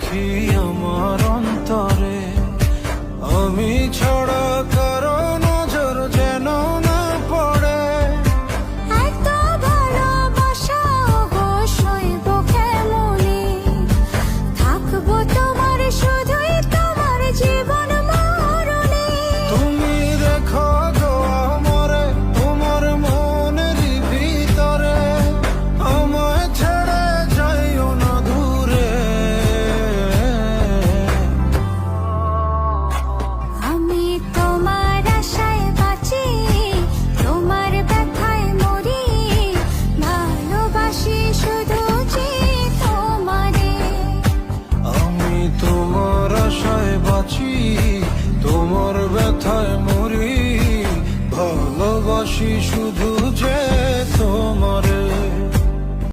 রাখি আমার অন্তরে। আমি ছাড়া কারো নজর যেন না পড়ে। এত ভালোবাসা অবশ্যই বুকে মনে থাকবো তোমার, শুধুই তোমার জীবন মরণে। তুমি রেখো গো আমারে তোমার মনের ভিতরে, আমায় ছেড়ে যাইও না দূরে। আমি তোমার আশায় বাঁচি, তোমার ব্যথায় মরি, ভালোবাসি শুধু যে তোমারে। আমি তোমার আশায় বাঁচি, তোমার ব্যথায় মরি, ভালোবাসি শুধু